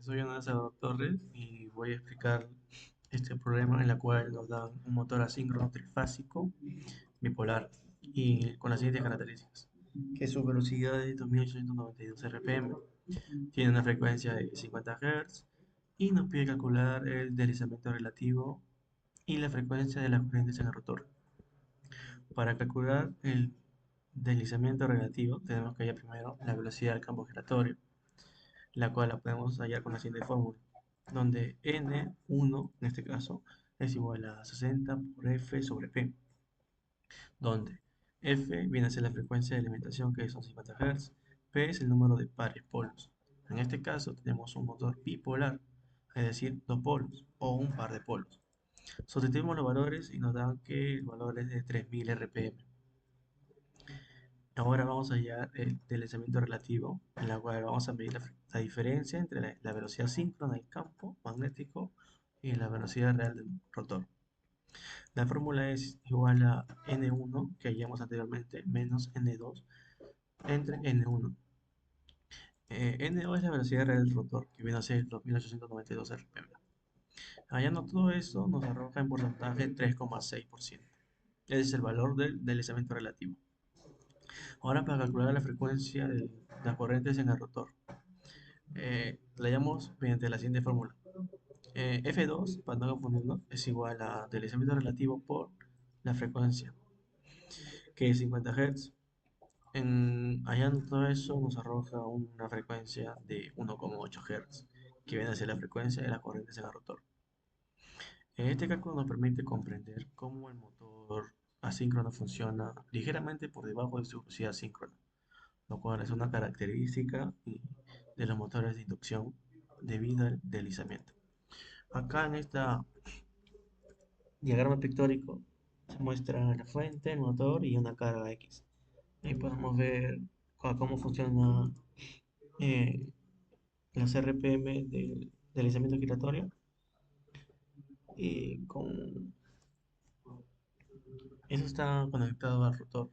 Soy Ana Salvador Torres y voy a explicar este problema en la cual nos dan un motor asíncrono trifásico bipolar y con las siguientes características: que su velocidad es 2892 RPM, tiene una frecuencia de 50 Hz y nos pide calcular el deslizamiento relativo y la frecuencia de las corrientes en el rotor. Para calcular el deslizamiento relativo tenemos que hallar primero la velocidad del campo giratorio, la cual la podemos hallar con la siguiente fórmula, donde N1, en este caso, es igual a 60 por F sobre P, donde F viene a ser la frecuencia de alimentación, que son 50 Hz, P es el número de pares polos. En este caso tenemos un motor bipolar, es decir, dos polos o un par de polos. Sustituimos los valores y nos dan que el valor es de 3000 RPM. Ahora vamos a hallar el deslizamiento relativo, en la cual vamos a medir la diferencia entre la velocidad síncrona del campo magnético y la velocidad real del rotor. La fórmula es igual a N1, que hallamos anteriormente, menos N2 entre N1. N2 es la velocidad real del rotor, que viene a ser 2892 RPM. Hallando todo eso, nos arroja en porcentaje 3,6%. Ese es el valor del deslizamiento relativo. Ahora, para calcular la frecuencia de las corrientes en el rotor, la hallamos mediante la siguiente fórmula. F2, para no confundirnos, es igual a deslizamiento relativo por la frecuencia, que es 50 Hz. Hallando todo eso, nos arroja una frecuencia de 1,8 Hz, que viene a ser la frecuencia de las corrientes en el rotor. Este cálculo nos permite comprender cómo el motor asíncrono funciona ligeramente por debajo de su velocidad síncrona, lo cual es una característica de los motores de inducción debido al deslizamiento. Acá en este diagrama pictórico se muestra la fuente, el motor y una carga X. Ahí podemos ver cómo funciona eh, las RPM del deslizamiento giratorio y con eso está conectado al rotor,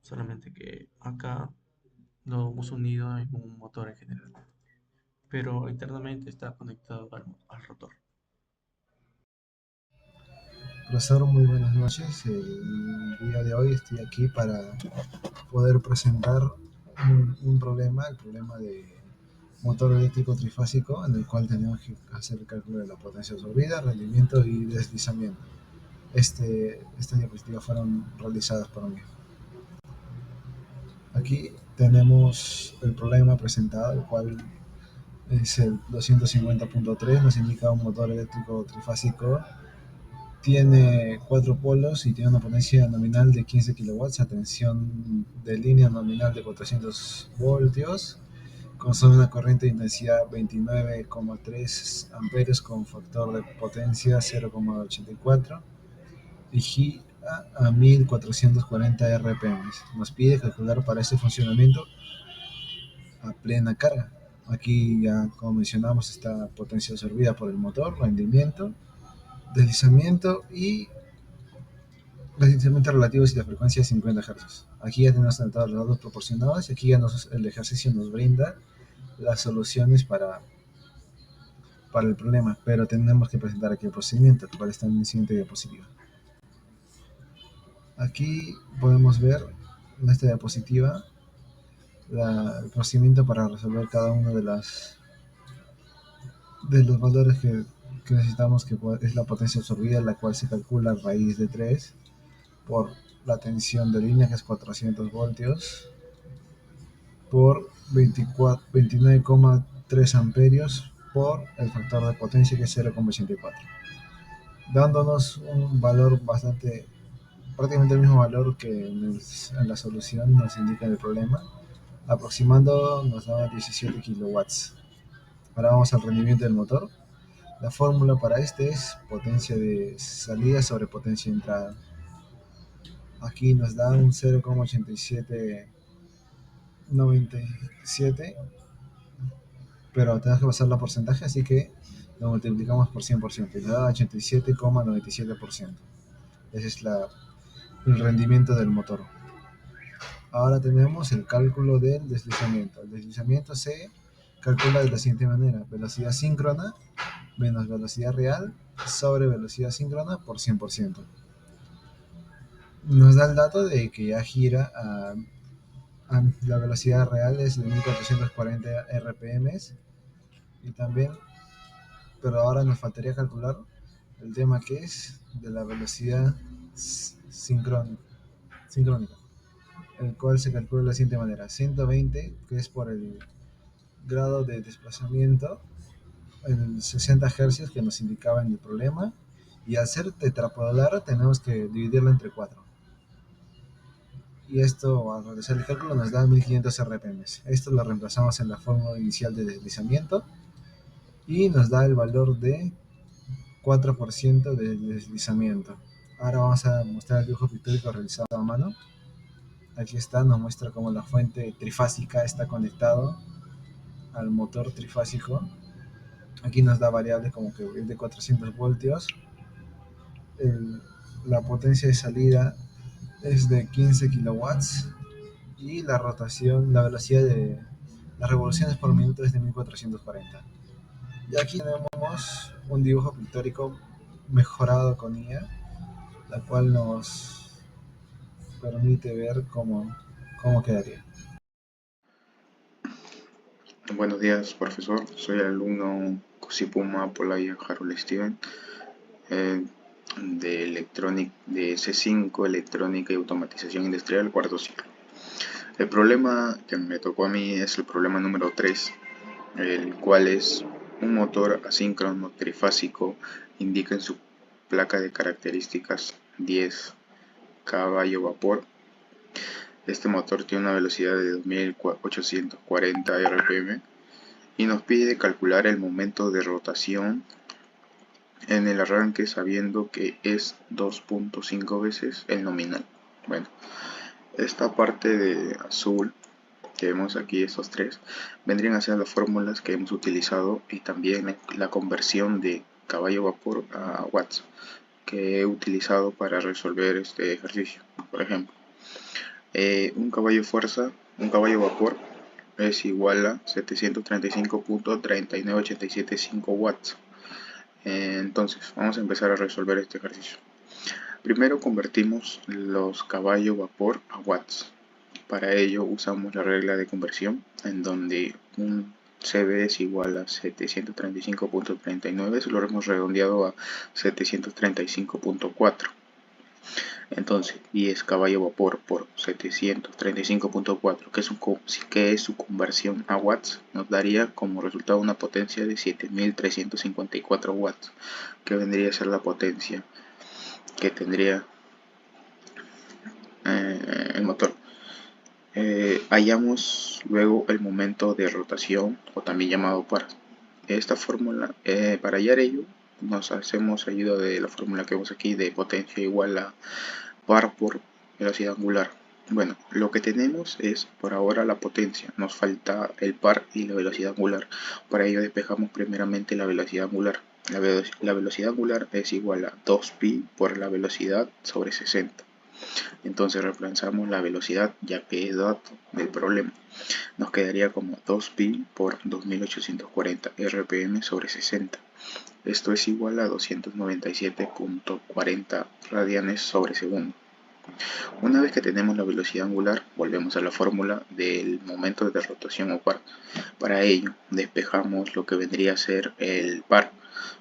solamente que acá lo hemos unido en un motor en general, pero internamente está conectado al rotor. Profesor, muy buenas noches. El día de hoy estoy aquí para poder presentar un problema, el problema de motor eléctrico trifásico, en el cual tenemos que hacer el cálculo de la potencia absorbida, rendimiento y deslizamiento. Estas diapositivas fueron realizadas por mí. Aquí tenemos el problema presentado, el cual es el 250.3, nos indica un motor eléctrico trifásico. Tiene cuatro polos y tiene una potencia nominal de 15 kilowatts a tensión de línea nominal de 400 voltios. Consume una corriente de intensidad 29,3 amperios con factor de potencia 0,84 y gira a 1440 RPM. Nos pide calcular para este funcionamiento a plena carga. Aquí ya, como mencionamos, está potencia absorbida por el motor, rendimiento, deslizamiento y deslizamiento relativo y la frecuencia de 50 Hz. Aquí ya tenemos todos los datos proporcionados y aquí ya el ejercicio nos brinda las soluciones para el problema, pero tenemos que presentar aquí el procedimiento, el cual está en la siguiente diapositiva. Aquí podemos ver en esta diapositiva el procedimiento para resolver cada uno de los valores que necesitamos, que es la potencia absorbida, la cual se calcula a raíz de 3 por la tensión de línea, que es 400 voltios, por 29,3 amperios por el factor de potencia, que es 0,84, dándonos un valor prácticamente el mismo valor que en la solución nos indica el problema. Aproximando nos da 17 kilowatts. Ahora vamos al rendimiento del motor. La fórmula para este es potencia de salida sobre potencia de entrada. Aquí nos da un 0,8797, pero tenemos que pasar la porcentaje, así que lo multiplicamos por 100% y nos da 87,97%. Ese es el rendimiento del motor. Ahora tenemos el cálculo del deslizamiento. El deslizamiento se calcula de la siguiente manera: velocidad síncrona menos velocidad real sobre velocidad síncrona por 100%. Nos da el dato de que ya gira a la velocidad real es de 1440 RPM y también, pero ahora nos faltaría calcular el tema que es de la velocidad sincrónica, el cual se calcula de la siguiente manera: 120, que es por el grado de desplazamiento en 60 Hz que nos indicaba en el problema, y al ser tetrapolar tenemos que dividirlo entre 4. Y esto, al realizar el cálculo, nos da 1500 RPM. Esto lo reemplazamos en la fórmula inicial de deslizamiento y nos da el valor de 4% de deslizamiento. Ahora vamos a mostrar el dibujo pictórico realizado a mano. Aquí está, nos muestra cómo la fuente trifásica está conectado al motor trifásico. Aquí nos da variables como que es de 400 voltios. La potencia de salida es de 15 kilowatts y la rotación, la velocidad de las revoluciones por minuto es de 1440. Y aquí tenemos un dibujo pictórico mejorado con IA, la cual nos permite ver cómo quedaría. Buenos días, profesor. Soy el alumno Cosipuma Polaya Harold Steven de C5, Electrónica y Automatización Industrial, cuarto ciclo. El problema que me tocó a mí es el problema número 3, el cual es un motor asíncrono trifásico, indica en su placa de características 10 caballo vapor. Este motor tiene una velocidad de 2840 RPM y nos pide calcular el momento de rotación en el arranque sabiendo que es 2.5 veces el nominal. Bueno, esta parte de azul que vemos aquí, estos tres, vendrían a ser las fórmulas que hemos utilizado y también la conversión de caballo vapor a watts que he utilizado para resolver este ejercicio. Por ejemplo, un caballo vapor es igual a 735.39875 watts. Entonces, vamos a empezar a resolver este ejercicio. Primero convertimos los caballos vapor a watts. Para ello usamos la regla de conversión, en donde un CB es igual a 735.39, eso lo hemos redondeado a 735.4. Entonces, 10 caballo vapor por 735.4, que es su conversión a watts, nos daría como resultado una potencia de 7354 watts, que vendría a ser la potencia que tendría el motor. Hallamos luego el momento de rotación, o también llamado par. Esta fórmula, para hallar ello, nos hacemos ayuda de la fórmula que vemos aquí de potencia igual a par por velocidad angular. Bueno, lo que tenemos es por ahora la potencia, nos falta el par y la velocidad angular. Para ello despejamos primeramente la velocidad angular. La velocidad angular es igual a 2pi por la velocidad sobre 60. Entonces reemplazamos la velocidad ya que es dato del problema. Nos quedaría como 2pi por 2840 rpm sobre 60. Esto es igual a 297.40 radianes sobre segundo. Una vez que tenemos la velocidad angular, volvemos a la fórmula del momento de rotación o par. Para ello, despejamos lo que vendría a ser el par,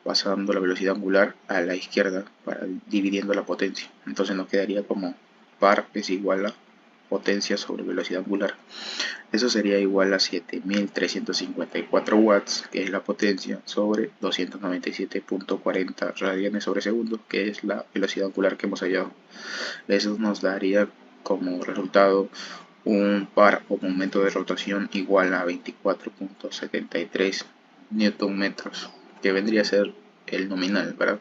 pasando la velocidad angular a la izquierda, dividiendo la potencia. Entonces nos quedaría como par es igual a potencia sobre velocidad angular. Eso sería igual a 7354 watts, que es la potencia, sobre 297.40 radianes sobre segundo, que es la velocidad angular que hemos hallado. Eso nos daría como resultado un par o momento de rotación igual a 24.73 Nm, que vendría a ser el nominal, ¿verdad?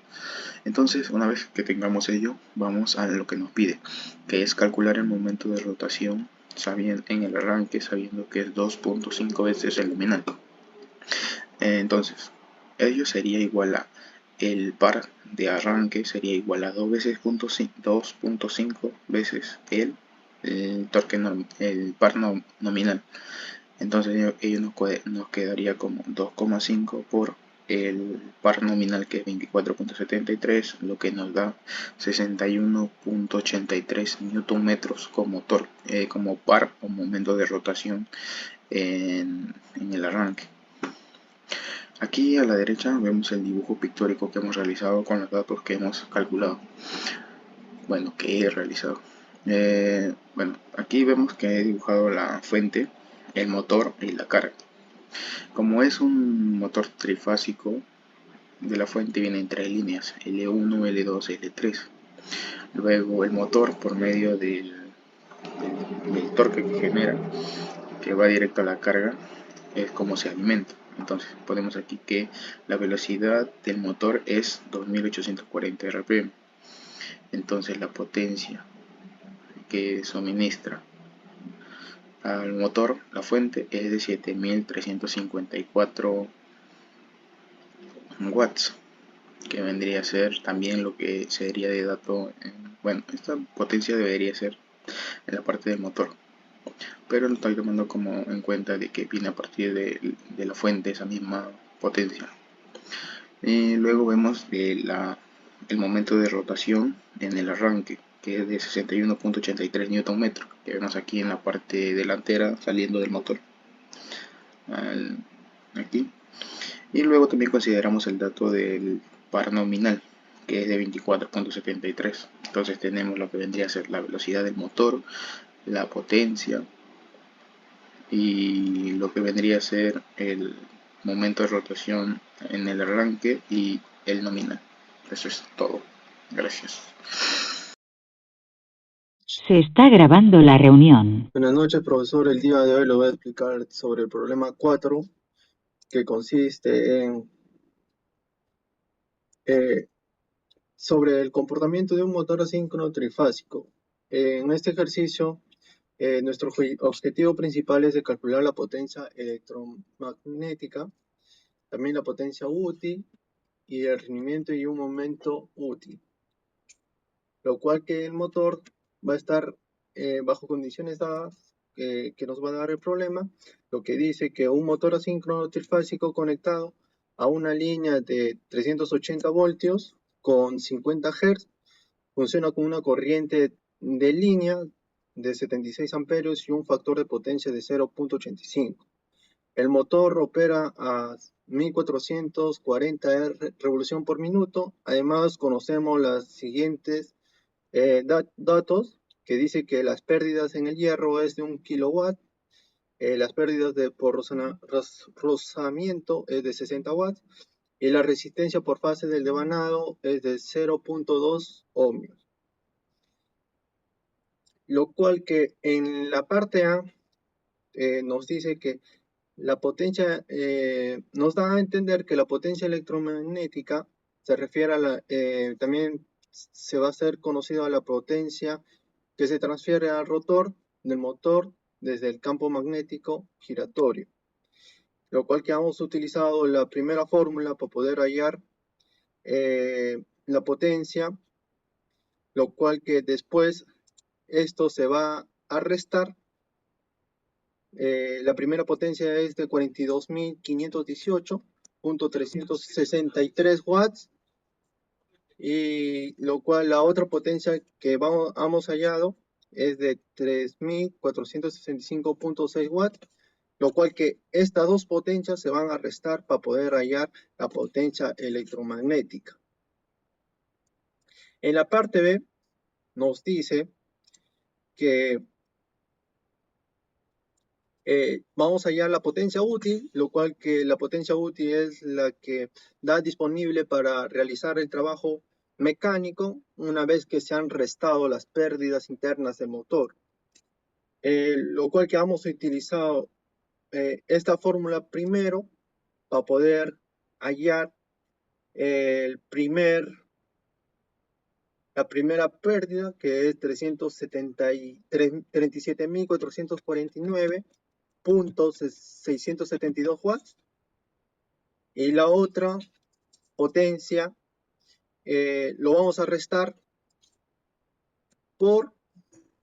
Entonces, una vez que tengamos ello, vamos a lo que nos pide, que es calcular el momento de rotación en el arranque, sabiendo que es 2.5 veces el nominal. Entonces, ello sería igual a el par de arranque sería igual a 2.5 veces el torque el par nominal. Entonces ello nos quedaría como 2,5 por el par nominal, que es 24,73, lo que nos da 61,83 Nm como par o momento de rotación en el arranque. Aquí a la derecha vemos el dibujo pictórico que hemos realizado con los datos que hemos calculado. Bueno, que he realizado. Bueno, aquí vemos que he dibujado la fuente, el motor y la carga. Como es un motor trifásico, de la fuente viene en tres líneas, L1, L2, L3. Luego el motor, por medio del torque que genera, que va directo a la carga, es como se alimenta. Entonces ponemos aquí que la velocidad del motor es 2840 rpm. Entonces la potencia que suministra al motor, la fuente, es de 7354 watts, que vendría a ser también lo que sería de dato bueno, esta potencia debería ser en la parte del motor, pero lo estoy tomando como en cuenta de que viene a partir de la fuente esa misma potencia. Y luego vemos el momento de rotación en el arranque, que es de 61,83 Nm, que vemos aquí en la parte delantera saliendo del motor. Aquí. Y luego también consideramos el dato del par nominal, que es de 24,73. Entonces tenemos lo que vendría a ser la velocidad del motor, la potencia y lo que vendría a ser el momento de rotación en el arranque y el nominal. Eso es todo. Gracias. Se está grabando la reunión. Buenas noches, profesor. El día de hoy le voy a explicar sobre el problema 4, que consiste en sobre el comportamiento de un motor asíncrono trifásico. En este ejercicio, nuestro objetivo principal es de calcular la potencia electromagnética, también la potencia útil y el rendimiento y un momento útil, lo cual que el motor va a estar bajo condiciones dadas que nos va a dar el problema, lo que dice que un motor asíncrono trifásico conectado a una línea de 380 voltios con 50 Hz funciona con una corriente de línea de 76 amperios y un factor de potencia de 0.85. El motor opera a 1440 revolución por minuto. Además, conocemos las siguientes datos, que dice que las pérdidas en el hierro es de 1 kilowatt, las pérdidas por rozamiento es de 60 watts y la resistencia por fase del devanado es de 0.2 ohmios. Lo cual que en la parte A nos dice que la potencia, nos da a entender que la potencia electromagnética se refiere a también se va a hacer conocida la potencia que se transfiere al rotor del motor desde el campo magnético giratorio. Lo cual que hemos utilizado la primera fórmula para poder hallar la potencia, lo cual que después esto se va a restar. La primera potencia es de 42.518.363 watts, y lo cual la otra potencia que hemos hallado es de 3.465.6 watts, lo cual que estas dos potencias se van a restar para poder hallar la potencia electromagnética. En la parte B nos dice que vamos a hallar la potencia útil, lo cual que la potencia útil es la que da disponible para realizar el trabajo mecánico una vez que se han restado las pérdidas internas del motor. Lo cual que hemos utilizado esta fórmula primero para poder hallar la primera pérdida, que es 37.449.672 watts, y la otra potencia lo vamos a restar por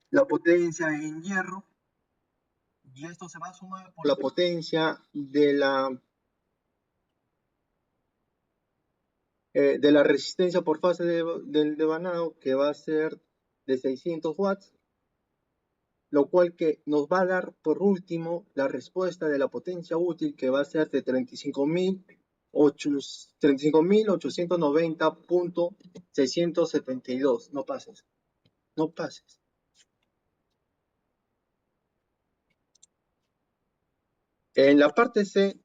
la potencia en hierro, y esto se va a sumar por la potencia de la resistencia por fase del devanado, que va a ser de 600 watts, lo cual que nos va a dar por último la respuesta de la potencia útil, que va a ser de 35.890.672. No pases, no pases. En la parte C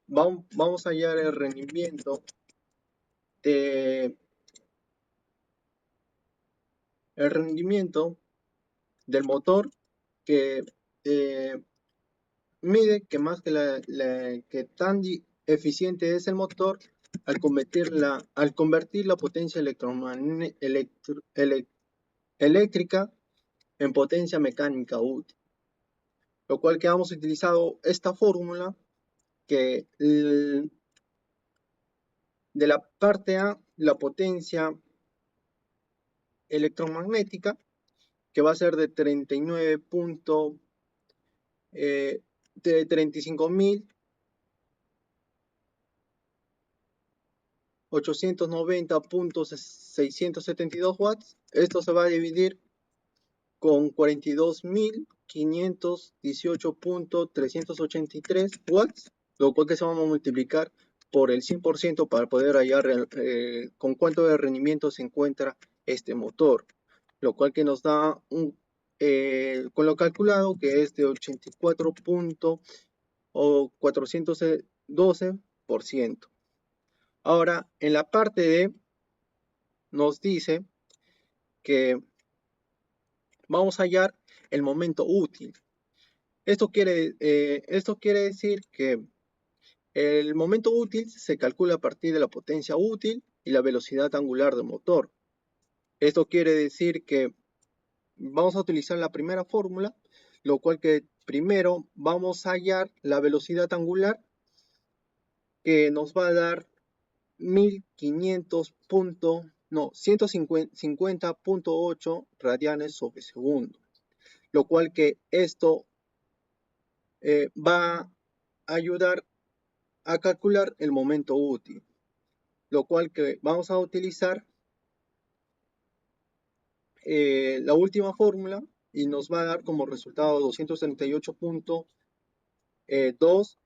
vamos a hallar el rendimiento del motor, que mide que más que tan eficiente es el motor al convertir la potencia eléctrica en potencia mecánica útil. Lo cual que hemos utilizado esta fórmula, que de la parte A, la potencia electromagnética, que va a ser de 35.890.672 watts. Esto se va a dividir con 42.518.383 watts, lo cual que se va a multiplicar por el 100% para poder hallar con cuánto de rendimiento se encuentra este motor, lo cual que nos da con lo calculado, que es de 84.412%. Ahora, en la parte D nos dice que vamos a hallar el momento útil. Esto quiere decir que el momento útil se calcula a partir de la potencia útil y la velocidad angular del motor. Esto quiere decir que vamos a utilizar la primera fórmula, lo cual que primero vamos a hallar la velocidad angular, que nos va a dar 150.8 radianes sobre segundo, lo cual que esto va a ayudar a calcular el momento útil, lo cual que vamos a utilizar la última fórmula, y nos va a dar como resultado 238.2.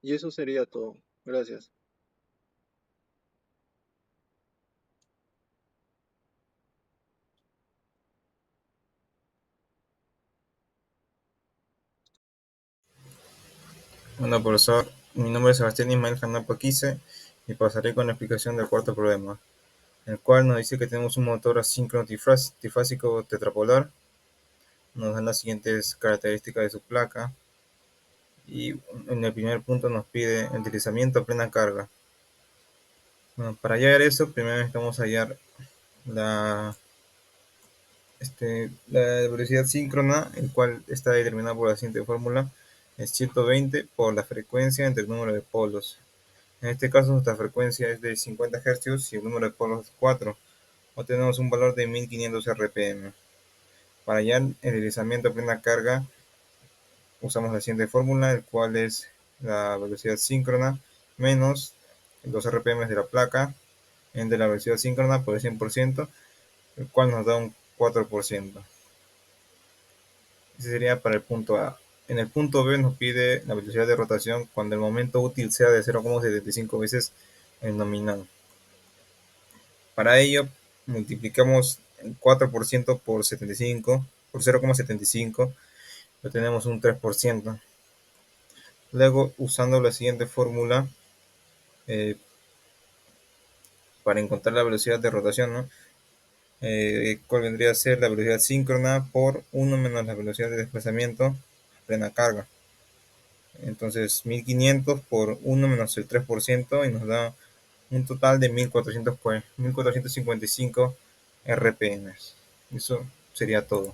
Y eso sería todo. Gracias. Bueno, profesor, mi nombre es Sebastián Ismael Janapo Quise y pasaré con la explicación del cuarto problema, el cual nos dice que tenemos un motor asíncrono trifásico tetrapolar. Nos dan las siguientes características de su placa y en el primer punto nos pide el deslizamiento a plena carga. Bueno, para hallar eso, primero necesitamos hallar la velocidad síncrona, el cual está determinada por la siguiente fórmula: es 120 por la frecuencia entre el número de polos. En este caso nuestra frecuencia es de 50 Hz y el número de polos es 4, o tenemos un valor de 1500 RPM. Para hallar el deslizamiento a plena carga usamos la siguiente fórmula, el cual es la velocidad síncrona menos los RPM de la placa entre la velocidad síncrona por el 100%, el cual nos da un 4%. Ese sería para el punto A. En el punto B nos pide la velocidad de rotación cuando el momento útil sea de 0,75 veces el nominal. Para ello, multiplicamos el 4% por 0,75, lo tenemos un 3%. Luego, usando la siguiente fórmula, para encontrar la velocidad de rotación, ¿no? ¿Cuál vendría a ser la velocidad síncrona por 1 menos la velocidad de desplazamiento a plena carga? Entonces 1500 por 1 menos el 3%, y nos da un total de 1455 RPM. Eso sería todo.